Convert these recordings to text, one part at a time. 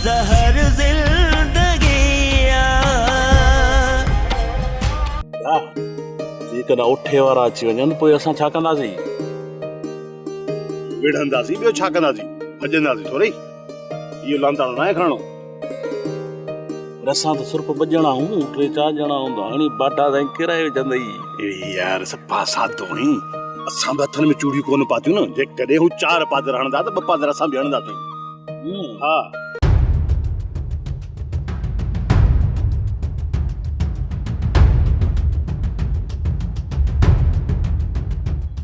ज़हर ज़िंदगी जेकॾहिं उठे वारा अची वञनि पोइ असां छा कंदासीं? विढ़ंदासीं, ॿियो छा कंदासीं? भॼंदासीं थोरी। इहो लांताणो न आहे खणणो। असां त सिर्फ़ ॿ ॼणा हूं, 3-4 ॼणा हूंदा, हाणे बाटा ताईं किराए विझंदई। यार सफ़ा सादो आहीं। असां बि हथनि में चूड़ियूं कोन पातियूं न। जेकॾहिं हू 4 पादर हणंदा त 2 पादर असां बि हणंदासीं। हा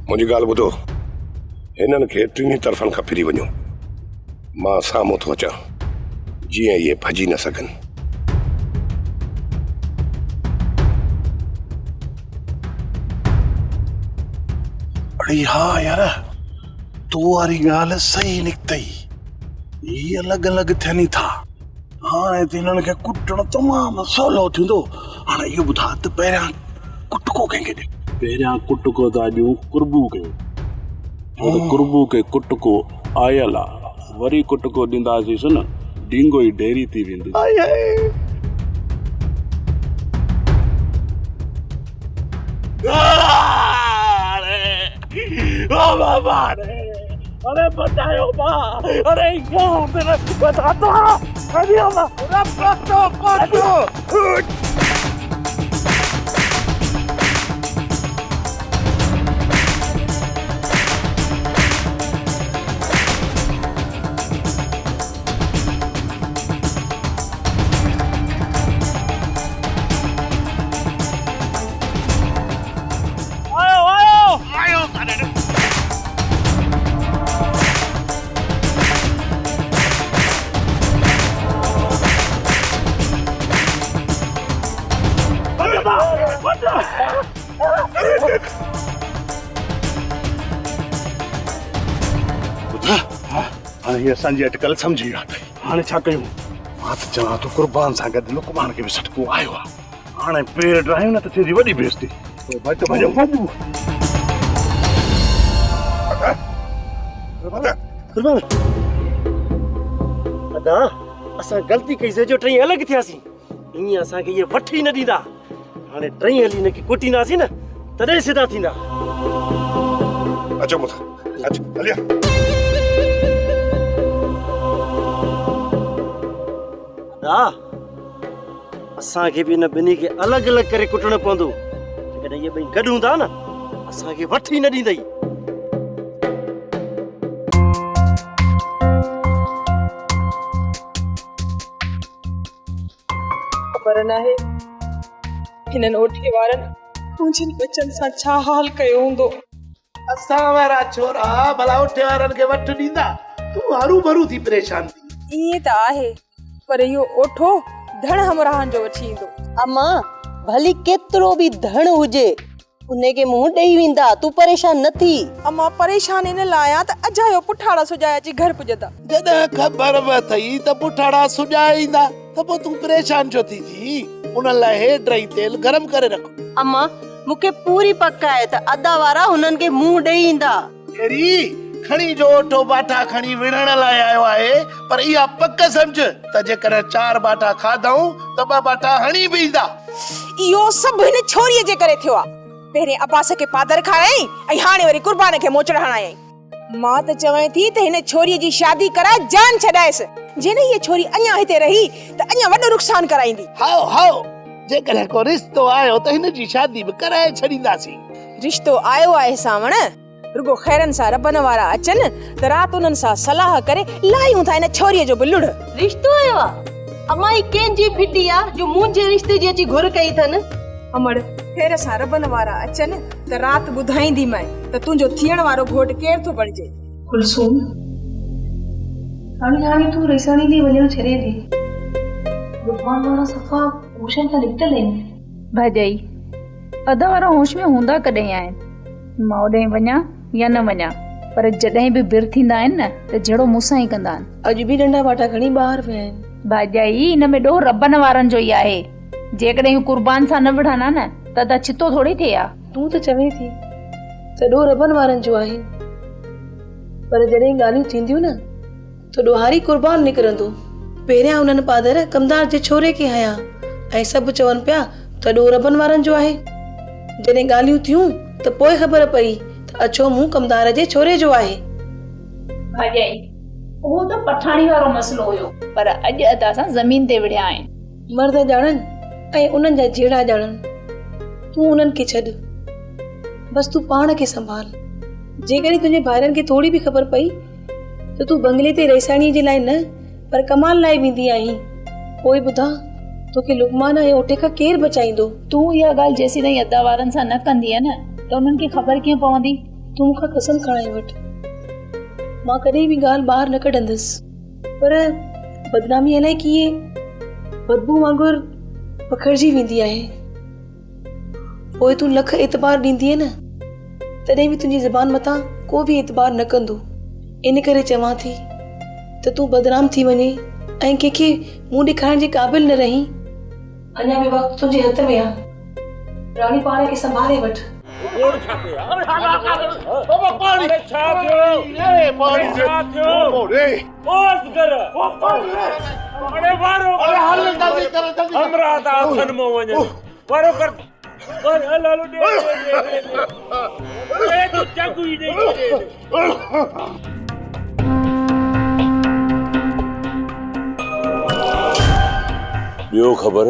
मुंहिंजी ॻाल्हि ॿुधो, हिननि खे टिनी तरफ़नि खां फिरी वञो। मां साम्हूं थो अचां, जीअं इहे भॼी न सघनि। अरे हा यार, तूं वारी ॻाल्हि सही निकितई। इहे अलॻि अलॻि थियनि था। हाणे त हिननि खे कुटणु तमामु सवलो थींदो। हाणे इहो ॿुधा त पहिरियां कुटको कंहिंखे ॾे? पहिरियां कुटको त ॾियूं कुर्बू खे। कुर्बू खे कुटको आयल आहे, वरी कुटको ॾींदासीं न, डींगो ई ढेरी थी वेंदी। अरे बतायो मां, अरे क्या मेरा बता दो। अरे मां, पटो हाणे असांजी अटकल सम्झी विया। हाणे छा कयूं? मां त चवां थो कुर्बान सां गॾु लुकमान खे बि सटको आयो आहे। हाणे पेर ड्रायूं न त थींदी वॾी बेइज़ती। अदा असां ग़लती कईसीं जो 3 अलॻि थियासीं। ईअं असांखे इहे वठी न ॾींदा। हाणे 3 हली हिनखे कुटींदासीं न, तॾहिं सिधा थींदा। अचो मुथा, अचो हलिया। असांखे बि हिन ॿिन्ही खे अलॻि अलॻि करे कुटणो पवंदो। जेकॾहिं इहे ॿई गॾु हूंदा न, असांखे वठी न ॾींदई। ख़बर नाहे हिननि ओठे वारनि मुंहिंजनि बचनि सां छा हाल कयो हूंदो। असां वारा छोरा भला ओठे वारनि खे वठ ॾींदा? तूं हरू भरू थी परेशान थी। ईअं त आहे, पर इहो ओठो धण हमराहनि जो वठी ईंदो। अम्मा भली केतिरो बि धण हुजे, उनखे मुंहुं ॾेई वेंदा। तूं परेशान न थी। अम्मा परेशान इन लाइ आ त अजायो पुठाड़ा सुजाया अची घर पुॼंदा। जॾहिं ख़बर बि अथई त पुठाड़ा सुॼाए ईंदा त पोइ तूं परेशान छो थी? उन लाइ हेड रही तेल गरम करे रखो। अम्मा मूंखे पूरी पक आहे त अदा वारा हुननि खे मुंहुं ॾेई ईंदा। अहिड़ी खणी जो ओठो बाटा खणी विढ़ण लाइ आयो आहे, पर इहा पक सम्झ त जेकॾहिं 4 बाटा खाधऊं त 2 बाटा हणी बि ईंदा। इहो सभु हिन छोरीअ जे करे थियो आहे। पहिरें अब्बास खे पादर खाराई ऐं हाणे वरी कुर्बान खे मोचड़ हणाई। मां त चवां थी त हिन छोरीअ जी शादी कराए जान छॾायसि। जेने हीअ छोरी अञा हिते रही त अञा वॾो नुक़सान कराईंदी। हाओ हाओ, जेकॾहिं को रिश्तो आयो त हिन जी शादी बि कराए छॾींदासीं। रिश्तो आयो आहे सावण, रुगो खैरन सां रबन वारा अचनि त राति उन्हनि सां सलाह करे लायूं था हिन छोरीअ जो बि लुड़। रिश्तो आयो आहे? अम्मा ही कंहिंजी फिटी आहे जो मुंहिंजे रिश्ते जी अची घुर कई अथनि? अमड़ खैर सां रबन वारा अचनि त राति ॿुधाईंदी मैं त तुंहिंजो थियण वारो घोट केर थो बणिजे। कुलसूम हाणे तूं रिसाणी थी वञणु छॾे थी। भॻवान वारा सफ़ा होश खां निकितल आहिनि। भाॼाई अदा वारा होश में हूंदा कॾहिं आहिनि। मां ओॾे वञा या न वञा, पर जॾहिं बि बिर थींदा आहिनि न त जहिड़ो मूंसां ई कंदा आहिनि। अॼु बि डंडा वाटा खणी ॿाहिरि विया आहिनि। भाॼाई हिन में ॾोह रबन वारनि जो ई आहे। जेकॾहिं हू कुर्बान सां न विढ़ंदा न त छितो थोड़ी थिए हा। तूं त चवे थी त ॾोह रबन वारनि जो आहे, पर जॾहिं ॻाल्हियूं थींदियूं न त ॾोहारी कुर्बान निकिरंदो। पहिरियां उन्हनि पादर कमदार जे छोरे खे हया ऐं सभु चवनि पिया त ॾोह रबनि वारनि जो आहे। जॾहिं ॻाल्हियूं थियूं त पोइ ख़बर पई त अछो मुंहुं कमदार जे छोरे जो आहे। भाॼाई उहो त पठाणी वारो मसलो हुयो, पर अॼु अदा सां ज़मीन ते विढ़िया आहिनि। मर्द ॼाणनि ऐं उन्हनि जा जहिड़ा ॼाणनि, तूं उन्हनि खे छॾ, बस तूं पाण खे संभाल। जेकॾहिं तुंहिंजे भाइरनि खे थोरी बि ख़बर पई त तूं बंगले ते रेसाणीअ जे लाइ न पर कमाल लाइ वेंदी आहीं, पोइ ॿुधा तोखे लुकमान ऐं ओठे खां केरु बचाईंदो। तूं इहा ॻाल्हि जेसीं ताईं अदा वारनि सां न कंदीअ न त उन्हनि खे ख़बर कीअं पवंदी। तूं मूंखां कसम खणाए वठ, मां कॾहिं बि ॻाल्हि ॿाहिरि न कढंदसि, पर बदनामी अलाए कीअं बदबू वांगुरु पखिड़िजी वेंदी आहे। पोइ तूं लख एतबार ॾींदीअ न, तॾहिं बि तुंहिंजी ज़बान मथां को बि एतबार न कंदो। इन करे चवां थी त तूं बदनाम थी वञे ऐं कंहिंखे मुंहुं ॾेखारण जे क़ाबिल न रहीं। अञा बि वक़्तु तुंहिंजे हथ में आहे, राणी पाण खे संभाले वठ। ॿियो ख़बर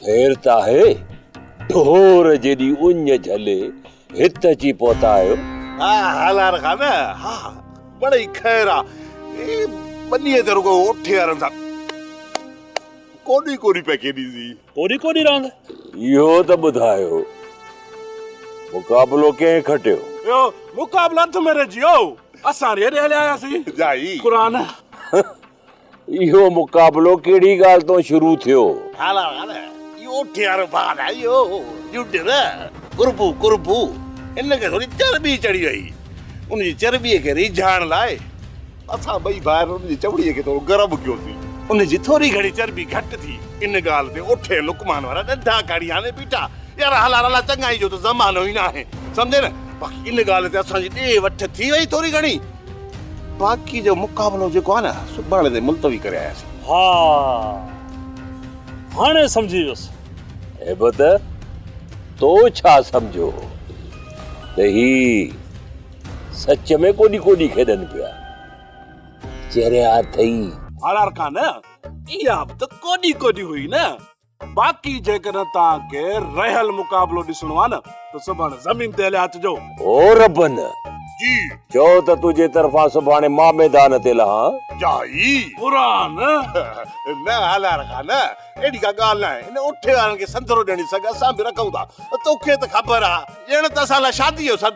ख़ैर त आहे, ढोर जेॾी उञ झले हित अची पहुता आहियो। हा हलार खां न, हा बड़ी ख़ैर आ। ए बनीअ ते रुगो ओठे वारनि सां कोडी कोडी पे केडी सी कोडी कोडी रांद इहो त ॿुधायो, मुक़ाबलो कंहिं खटियो? यो मुक़ाबला हथ में रहिजियो, असां रेॾे हलिया आयासीं जाई क़ुरान। इहो मुक़ाबलो कहिड़ी ॻाल्हि तो शुरू थियो? हलार खां न, इहो ओठे वारो बाल आहे, इहो जुड न कुरबू कुरबू, इनखे थोरी चर्बी चढ़ी वई। उनजी चर्बीअ खे रिझाइण लाइ असां ॿई भाइर उनजी चमड़ीअ खे थोरो गरम कयोसीं। उनजी थोरी घणी चर्बी घटि थी, इन ॻाल्हि ते ओठे लुकमान वारा ॾंढा काढ़ी हाणे बीठा। यार हलार हला चङाई जो त ज़मानो ई न आहे, सम्झे न। बाक़ी इन ॻाल्हि ते असांजी ॾे वठ थी वई थोरी घणी। बाक़ी जो मुक़ाबलो जेको आहे न, सुभाणे ते मुलतवी करे आयासीं। हा हाणे सम्झी वियुसि। हेबत तो छा सम्झो त ही सच में कोडी कोडी खेॾनि पिया? चरिया अथई हलार खां न, इहा बि त कोडी कोडी हुई न। बाक़ी जेकॾहिं तव्हांखे रहियल मुक़ाबलो ॾिसणो आहे न त सुभाणे ज़मीन ते हलिया अचिजो। ओ रबन जी चओ त तुंहिंजे तरफ़ां सुभाणे मां मैदान ते लहां। जाई क़ुरान न हलार खां न, एॾी का ॻाल्हि न आहे। इन ओठे वारनि खे संदरो ॾियणी सघे, असां बि रखूं था। तोखे त ख़बर आहे, ॼण त असां लाइ शादी जो सॾु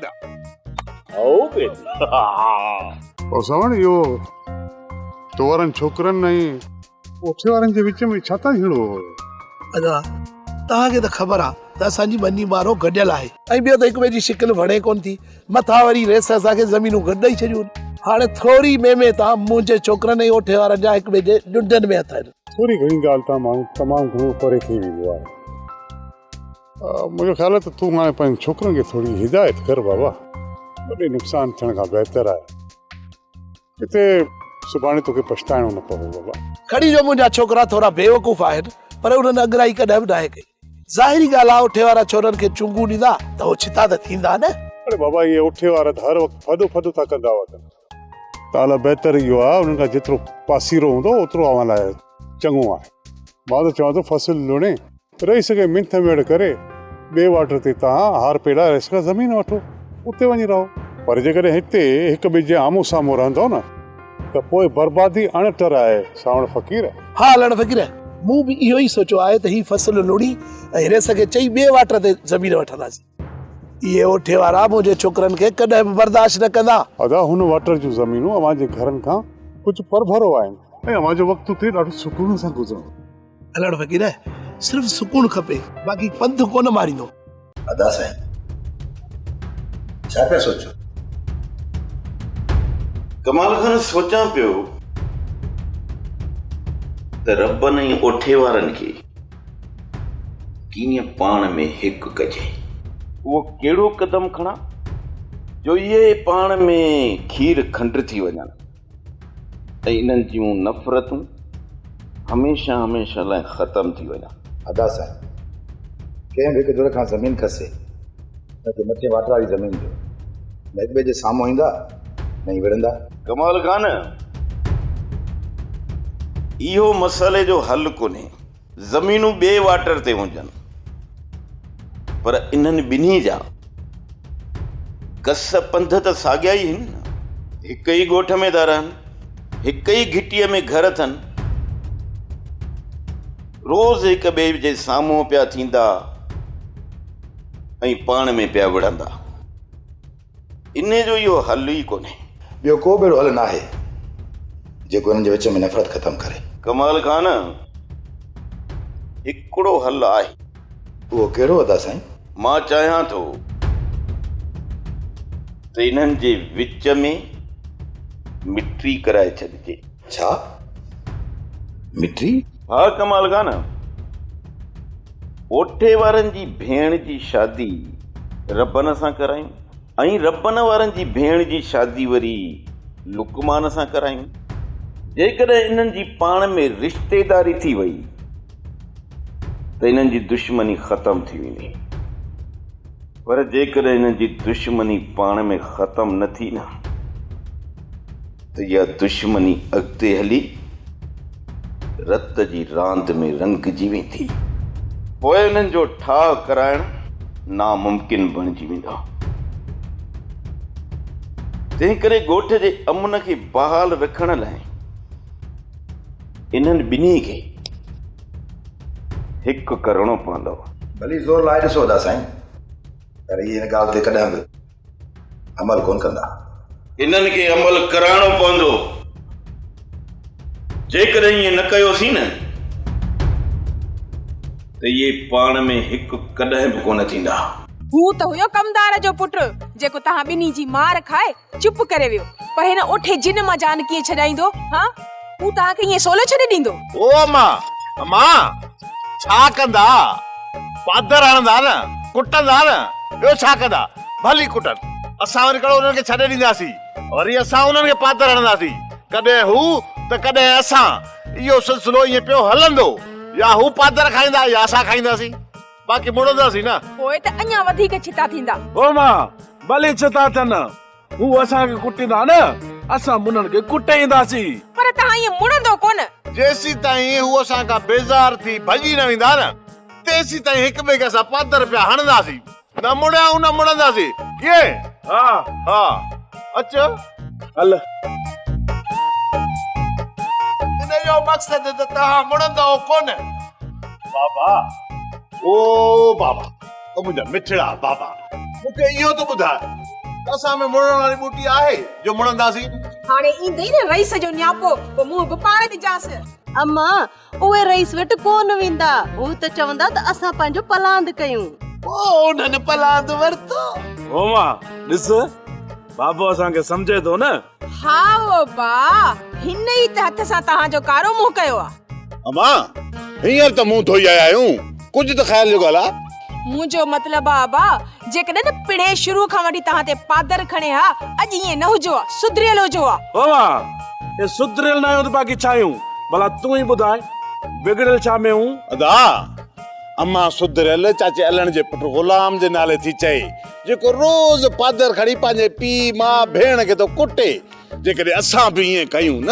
सवण इहो तो वारनि छोकिरनि ऐं ओठे वारनि जे विच में छा था हिड़ो? अदा तव्हांखे त ख़बर आहे त असांजी बनी ॿारो गॾियल आहे, ऐं ॿियो त हिक ॿिए जी शिकिल वणे कोन थी। मथां वरी रेस असांखे ज़मीनूं गॾु ॾेई छॾियूं। हाणे थोरी में तां मुंहिंजे छोकिरनि ऐं ओठे वारनि जा हिक ॿिए जे ॾुंडनि में हथ आहिनि। थोरी घणी ॻाल्हि तां माण्हू तमामु घणो परे थी वेंदो आहे। मुंहिंजो ख़्याल आहे त तूं हाणे पंहिंजे छोकिरनि खे थोरी हिदायत कर बाबा, वॾे नुक़सान थियण खां बहितर आहे किथे सुभाणे तोखे पछताइणो न पवे बाबा। खड़ी जो मुंहिंजा छोकिरा थोरा बेवकूफ़ आहिनि, पर उन्हनि अॻिराई कॾहिं बि नाहे कई। ज़ाहिरी ॻाल्हि आहे, ओठे वारा छोरनि खे चुंगू ॾींदा त हो छिता त थींदा न। अरे बाबा इहे ओठे वारा त हर वक़्तु फदो फदो था कंदा वञनि। ताला बहितर इहो आहे, उन्हनि खां जेतिरो पासीरो हूंदो ओतिरो अवां लाइ चङो आहे। मां त चवां थो फसल लुणे रही सघे मिंथ मेड़ करे ॿिए वाट ते तव्हां हार पेड़ा रेस खां ज़मीन वठो, उते वञी रहो। पर जेकॾहिं हिते हिक ॿिए जे आम्हूं साम्हूं रहंदो न त पोइ बर्बादी अणटर आहे। सावण फ़क़ीर हा लड़ फ़क़ीर, मूं बि इहो ई सोचियो आहे त ही फसल लुड़ी ऐं रेस खे चई ॿिए वाट ते ज़मीन वठंदासीं। इहे ओठे वारा मुंहिंजे छोकिरनि खे कॾहिं बि बर्दाश्त न कंदा। अदा हुन वाटर जूं ज़मीनूं अव्हां जे घरनि खां कुझु परभरो आहिनि ऐं अव्हां जो वक़्तु उते ॾाढो सुकून सां गुज़रो। हलड़ फ़क़ीर, सिर्फ़ु सुकून खपे, बाक़ी पंध कोन मारींदो। अदा साईं छा पिया सोचो? कमाल खान सोचां पियो त रबनि ऐं ओठे वारनि खे कीअं पाण में हिकु कजे। उहो कहिड़ो क़दम खणा जो इहे पाण में खीर खंड थी वञनि ऐं इन्हनि जूं नफ़रतूं हमेशह हमेशह लाइ ख़तम थी वञा। अदा साईं, कंहिं बि हिकु दुर खां ज़मीन खसे न त मथे वाट वारी ज़मीन जो न हिक ॿिए जे साम्हूं ईंदा न ई विढ़ंदा। कमाल खान, इहो मसइले जो हल कोन्हे ज़मीनूं ॿिए वाटर ते हुजनि, पर इन्हनि ॿिन्ही जा कस पंध त साॻिया ई आहिनि न। हिक ई ॻोठ में था रहनि, हिक ई घिटीअ में घर अथनि, रोज़ हिक ॿिए जे साम्हूं पिया थींदा ऐं पाण में पिया विढ़ंदा। इन जो इहो हल ई कोन्हे। ॿियो को बि हल न आहे जेको हिननि जे विच में नफ़रत ख़तमु करे। कमाल खान, हिकिड़ो हल आहे। उहो कहिड़ो अदा साईं? मां चाहियां थो त इन्हनि जे विच में मिट्री कराए छॾिजे। छा मिट्री? हा कमाल खान, ओठे वारनि जी भेण जी शादी रबन सां करायूं ऐं रबन वारनि जी भेण जी शादी वरी लुकमान सां करायूं। जेकॾहिं इन्हनि जी पाण में रिश्तेदारी थी वई त इन्हनि जी दुश्मनी ख़तम थी वेंदी, पर जेकॾहिं इन्हनि जी दुश्मनी पाण में ख़तम न थी न त इहा दुश्मनी अॻिते हली रत जी रांदि में रंगजी वेंदी, पोइ इन्हनि जो ठाह कराइण नामुमकिन बणिजी वेंदो। तंहिं करे ॻोठ जे अमन खे बहाल रखण लाइ इन्हनि ॿिन्ही खे हिकु करणो पवंदो। भली ज़ोर लाइ ॾिसो अदा साईं, पर इहे हिन ॻाल्हि ते कॾहिं बि अमल कोन कंदा। इन्हनि खे अमल कराइणो पवंदो। जेकॾहिं ईअं न कयोसीं न त इहे पाण में हिकु कॾहिं बि कोन थींदा। हू त हुयो कमदार जो पुट जेको तव्हां ॿिन्ही जी मार खाए चुप करे वियो, पर हिन ओठे जिन मां जान कीअं छॾाईंदो? हा, हू तव्हांखे ईअं सोलो छॾे ॾींदो? ओ अम्मा छा कंदा? पादर हणंदा न, कुटंदा न, ॿियो छा कंदा? भली कुटनि, असां वरी कहिड़ो उन्हनि खे छॾे ॾींदासीं, वरी असां उन्हनि खे पादर हणंदासीं, कॾहिं हू त कॾहिं असां। इहो सिलसिलो ईअं पियो हलंदो, या हू पादर खाईंदा या असां खाईंदासीं, बाक़ी मुड़ंदासीं न। पोइ त अञा वधीक छिता थींदा। ओ मां भले छिता थियनि, हू असांखे कुटींदा न, असां उन्हनि खे कुटे ईंदासीं। पर तव्हां ईअं मुड़ंदो कोन। जेसीं ताईं हू असां खां बेज़ार थी भॼी न वेंदा न, तेसीं ताईं हिक ॿिए खे असां पादर पिया हणंदासीं, न मुड़ियाऊं न मुड़ंदासीं। कीअं? हा अचो हल। इन जो मक़सद त तव्हां मुड़ंदो कोन। बाबा, ओ बाबा, ओ मुंहिंजा मिठड़ा बाबा, मूंखे इहो तो ॿुधाए, असां में मुड़ण वारी ॿूटी आहे जो मुड़ंदासीं? हाणे ईंदे न रईस जो न्यापो, पोइ मुंहुं बि पाण ॾिजांसि। अम्मा, उहे रईस वटि कोन वेंदा, हू त चवंदा त असां पंहिंजो पलांद कयूं। ओ उन्हनि पलांद वरितो। ओ मां ॾिस, बाबो असांखे सम्झे थो न। हा ओ बा, हिन ई त हथ सां तव्हांजो कारो मुंहुं कयो आहे। अम्मा, हींअर त मुंहुं धोई आया आहियूं, कुझु त ख़्याल जो ॻाल्हि आहे। मुंहिंजो मतिलबु आहे बा, जेकॾहिं न पिणे शुरू खां वठी तव्हां ते पादर खणे हा, अॼु ईअं न हुजो आहे, सुधरियल हुजो आहे। ओ मां, ये सुधरियल न आहियूं त बाक़ी छा आहियूं? भला तूं ई ॿुधाए, बिगड़ियल छा में हूं? अदा, अम्मा सुधरियल चाचे अलण जे पुट गुलाम जे नाले थी चए, जेको रोज़ पादर खणी पंहिंजे पीउ मां भेण खे तो कुटे। जेकॾहिं असां बि ईअं कयूं न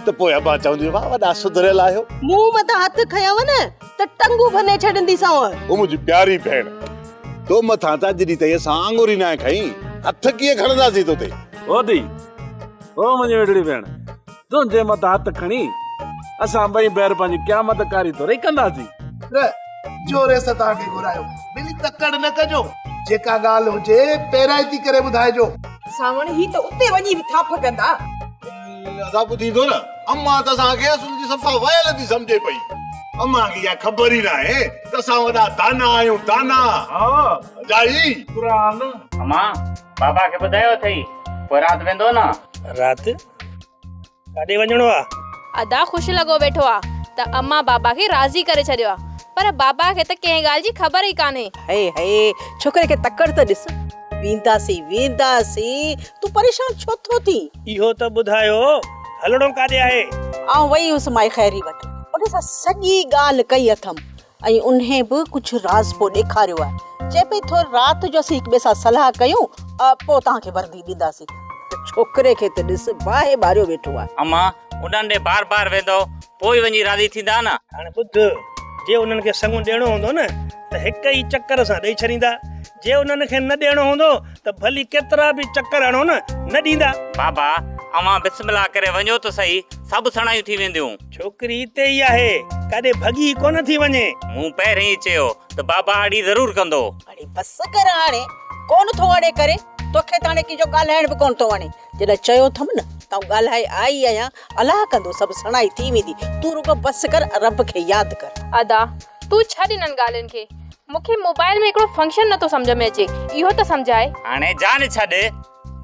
त पोइ अबा चवंदी, वाह वॾा सुधरियल आहियो। मुंहुं मथां हथ खयव न त टंगू भने छॾंदीसांव। ओ मुंहिंजी प्यारी भेण, तो मथां त जॾहिं ताईं असां आंगुरी न खईं, हथ कीअं खणंदासीं तोते? ओ दी, ओ मुंहिंजी वेठड़ी भेण, तुंहिंजे मथां हथ खणी असां ॿई बैर पंहिंजी क़यामत कारी तो रही कंदासीं। जोरे सां तव्हांखे घुरायो, बिली तकड़ न कजो, जेका ॻाल्हि हुजे पहिरां करे ॿुधाइजो। सावण ही त उते वञी थाप कंदा। अदा ॿुधींदो न, अम्मा त असांखे असुल जी सफ़ा वयल थी सम्झे पई। अम्मा खे इहा ख़बर ई न आहे त असां वॾा दाना आहियूं, दाना। हा जाई क़ुरान। अम्मा, बाबा खे ॿुधायो अथई, पोइ राति वेंदो न? राति काॾे वञणो आहे? अदा ख़ुशि लॻो वेठो आहे त अम्मा बाबा खे राज़ी करे छॾियो आहे, पर बाबा खे त कंहिं ॻाल्हि जी ख़बर ई कान्हे। हे छोकिरे खे तकड़ त ॾिस। वेंदासीं, तूं परेशान छो थो थी? इहो त ॿुधायो, हलणो काॾे आहे? आउं वई हुअसि माई ख़ैरी वटि, उन सां सॼी ॻाल्हि कई अथमि ऐं उन बि कुझु राज़ पोइ ॾेखारियो आहे। चए पई थोरो राति जो असीं हिक ॿिए सां सलाह कयूं, पोइ तव्हांखे वर्दी ॾींदासीं। छोकिरे खे त ॾिस बाहि ॿारियो वेठो आहे। अम्मा उन्हनि ॾे बार बार वेंदो पोइ वञी राज़ी थींदा न। हाणे ॿुध, जे उन्हनि खे संग ॾियणो हूंदो न त हिक ई चक्कर सां ॾेई छॾींदा। जे उन्हनि खे न ॾियणो हूंदो त भली केतिरा बि चक्कर हणो न ॾींदा। बाबा अम्मा बिस्मिल्लाह करे वञो त सही, सभु सणायूं थी वेंदियूं। छोकिरी हिते ई आहे, काॾे भॻी कोन थी वञे। मूं पहिरीं ई चयो त बाबा अड़ी ज़रूर कंदो। अड़े बस कर, हाणे कोन थो अड़े करे, तोखे त हाणे कंहिंजो ॻाल्हाइण बि कोन थो वणे। जॾहिं चयो अथमि न त ॻाल्हाए आई आहियां, अलाह कंदो सभु सणाई थी वेंदी। तूं रुगो बस कर, रब खे यादि कर। अदा तूं छॾ इन्हनि ॻाल्हियुनि खे। मूंखे मोबाइल में हिकिड़ो फंक्शन नथो सम्झ में अचे, इहो त सम्झाए। हाणे जान छॾ,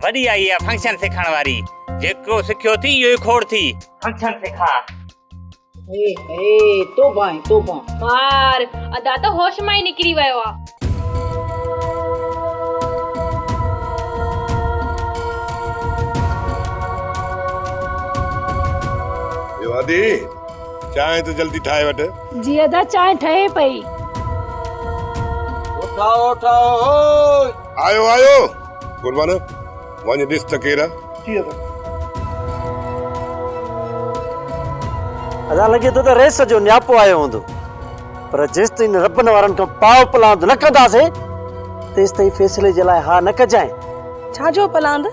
वॾी आई आहे फंक्शन सिखण वारी। जेको सिखियो थी इहो ई खोड़ थी। फंक्शन सिखा। तोबा बार अदा त होश मां ई निकिरी वियो आहे। आदि चांहि त जल्दी ठाहे वठ। जी अदा चांहि ठहे पई। उठाओ उठाओ। आयो आयो कुर्बान, वञ ॾिस त केरु आहे। अदा लॻे थो त रेस जो न्यापो आयो हूंदो, पर जेसि ताईं रबनि वारनि खां पाव पलांद न कंदासीं तेसि ताईं फैसले जे लाइ हा न कजांइ। छाजो पलांद?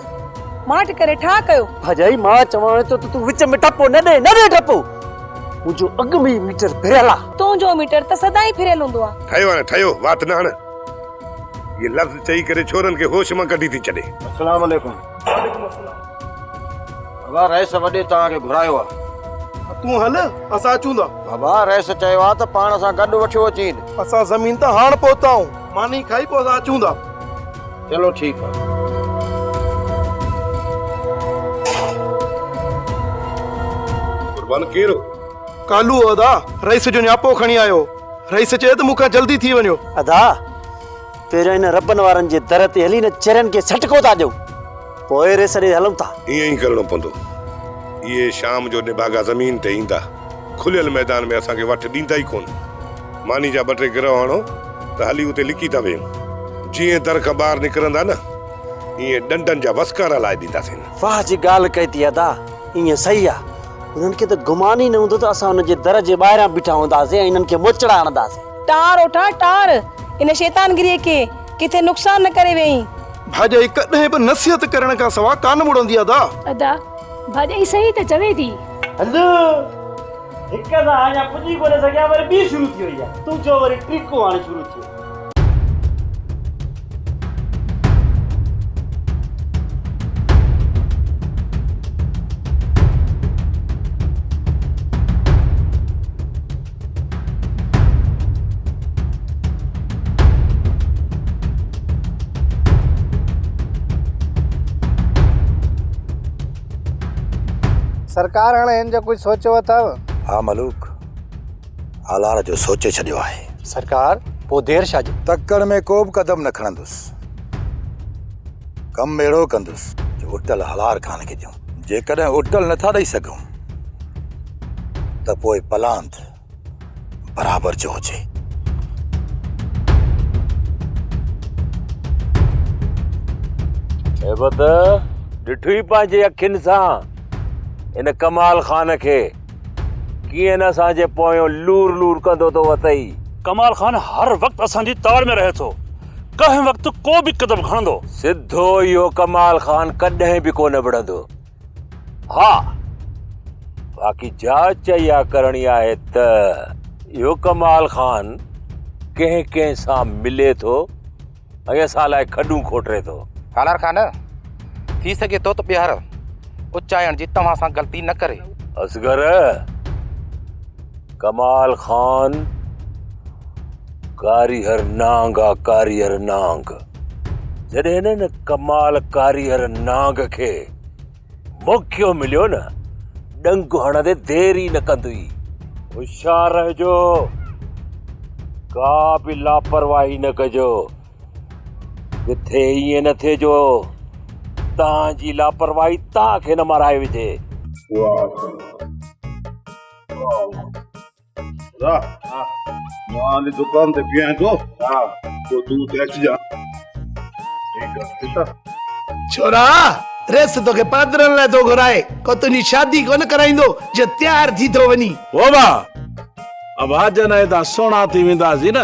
माट करे ठा कयो। भजाई मां चवां थो त तूं विच में टपो न ॾे टपो। मुंहिंजो अॻु में मीटर फिरियल आहे। तुंहिंजो मीटर त सदाई फिरियल हूंदो आहे। ठहियो हाणे ठहियो, वात न हण। ये लफ़्ज़ चई करे छोरनि खे होश मां कढी थी छॾे। अस्सलाम वालेकुम। बाबा रईस वॾे तव्हांखे घुरायो आहे। तूं हल, असां अचूं था। बाबा रईस चयो आहे त पाण सां गॾु वठो अची। असां ज़मीन त हाण पहुता आहियूं, मानी खाई पोइ असां अचूं था। चलो ठीकु आहे। कुर्बान केरो? कालू अदा रईस जो न्यापो खणी आयो। रईस चए त मूंखां जल्दी थी वञो। अदा पहिरियों इन रबनि वारनि जे दर ते हली न चरनि खे छटको था ॾियो, पोइ रेस ॾे हलूं था। ईअं ई करिणो पवंदो। इहे शाम जो निबागा ज़मीन ते ईंदा, खुलियल मैदान में असांखे वठ ॾींदा ई कोन। मानी जा 2-3 गिरह हणो त हली उते लिकी था वेहूं। जीअं दर खां ॿाहिरि निकिरंदा न, ईअं डंडनि जा वस्कार लाइ ॾींदासीं। वाह जी ॻाल्हि कई थी अदा, ईअं सही आहे। उन्हनि खे त गुमान ई न हूंदो त असां हुन जे दर जे ॿाहिरां बीठा हूंदासीं ऐं इन्हनि खे मोचड़ा हणंदासीं। टार ओठा टार, इन शैतानगिरीअ खे किथे नुक़सान न करे वेई। भाॼाई कॾहिं बि नसीहत करण खां सवाइ कान मुड़ंदी अदा। अदा भाॼाई सही त चवे थी। हलो हिक सां अञा पुॼी कोन सघिया, वरी ॿी शुरू थी वई आहे। तूं चओ वरी टीको हाणे शुरू थियो। सरकार हाणे हिन जो कुछ सोचो अथव? हाँ मलूक, हालार जो सोचे छॾियो आहे। सरकार पोइ देर छा जो? तकड़ में को बि कदम न खणंदुसि। कम अहिड़ो कंदुसि जो उटल हलार खान खे ॾियूं। जेकॾहिं उटल नथा ॾेई सघूं त पोइ पलांद बराबर जो हुजे। ॾिठो ई पंहिंजे अखियुनि सां इन कमाल खान खे कीअं न असांजे पोयों लूर लूर कंदो तो वतई। कमाल खान हर वक्त असांजी तार में रहे थो, कंहिं वक्त को भी कदम खणंदो। सिद्धो इहो कमाल खान कॾहिं भी कोन विढ़ंदो। हा बाक़ी जांच इहा करणी आहे त इहो कमाल खान कंहिं कंहिं सां मिले थो ऐं असां लाइ खॾूं खोटरे थो। हालार खान थी सके तो त ॿीहर उचाइण जी तव्हां सां ग़लती न करे। असगर कमाल खान कारीहर नांग आ, कारीहर नांग। जॾहिं न कमाल कारीहर नांग खे मौक़ो मिलियो न, डंग हणंदे देरी न कंदुई। होशियार रहिजो, का बि लापरवाही न कजो। किथे ईअं न थिए जो तव्हांजी लापरवाही तव्हांखे न माराए विझे। मां ने दुकान ते पिया तो तो तू ते अच जा ठीक है छोरा रेस तो के पादरन लाइ तो घुराए को तुनी शादी कोन कराइंदो जे तैयार थी तो वनी ओ बा अब आज न ता सोना थी वेंदासीं न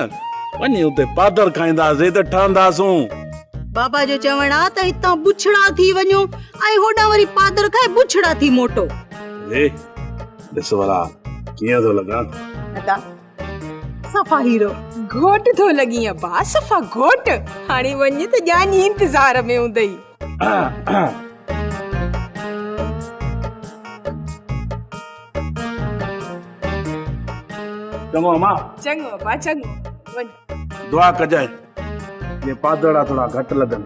वनी उते पादर खाईंदासीं त ठहंदासूं बाबा जो चवण आ त हितां बुछड़ा थी वञो ऐं होॾां वरी पादर खाए बुछड़ा थी मोटो ए ॾिस वाला कीअं थो लॻा अदा सफ़ा हीरो घोट थो लॻी अबा सफ़ा घोट हाणे वञ त जानी इंतज़ार में हूंदई चङो मां चङो अबा चङो वञ दुआ कजाए ये पादड़ा थोड़ा घटि लॻनि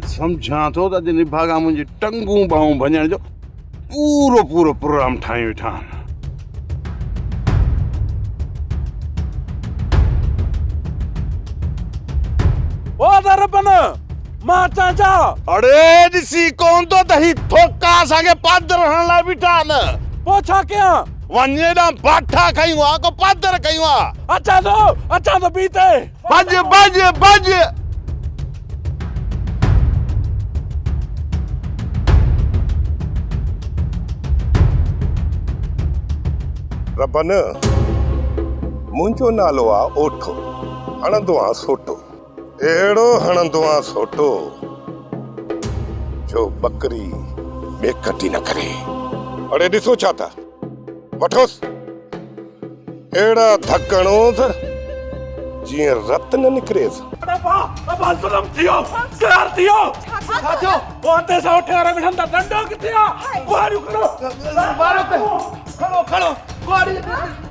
समझा तो त निभागा मुंहिंजी टंगूं बाहूं भञण जो पूरो पूरो प्रोग्राम ठाहे वेठा ओ दरपन मां चाचा अड़े ॾिसी कोन तो त ही थोका असांखे पादर हणण लाइ बीठा न पोइ छा कयां वञे ॾां बाठा कयूं आ को पादर कयूं आ अचां थो बीते भॼ भॼ भॼ रबन मुंहिंजो नालो आहे ओठो हणंदो आहे सोटो अहिड़ो हणंदो आहे सोटो जो बकरी बेकटी न करे अड़े ॾिसो छा था वठोसि अहिड़ा धकणोसि जीअं रत न निकिरेसि खड़ो खड़ो गाड़ी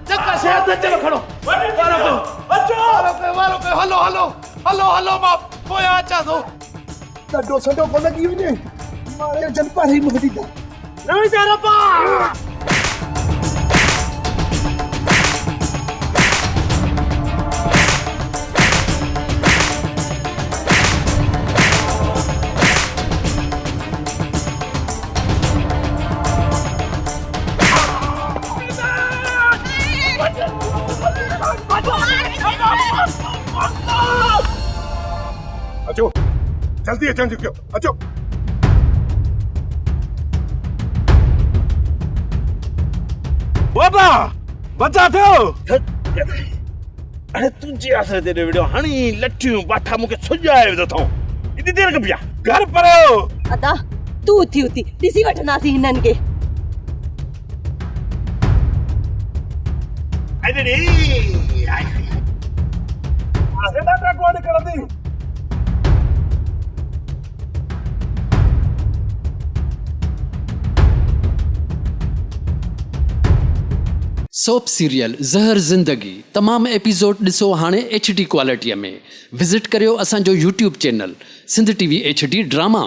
चक्का शहर ते चलो खड़ो वारो पे हलो हलो हलो हलो मां पोया अचा थो ॾाढो सॾो को लॻी वञे मारे जनपा ही मुहदी दा रवि जारपा अचो जल्दी अचनि कयो अचो बाबा बचा थियो अरे तुझे आसरे ते वीडियो हणी लठियूं बाठा मूंखे सुॼाए विधो अथऊं एॾी देरि खां पिया घर परो अदा तू थी उती ॾिसी वठंदासीं हिननि खे सोप सीरियल ज़हर ज़िंदगी तमाम एपिसोड ॾिसो हाणे HD क्वालिटीअ में विज़िट करियो असांजो YouTube channel Sindh TV HD drama.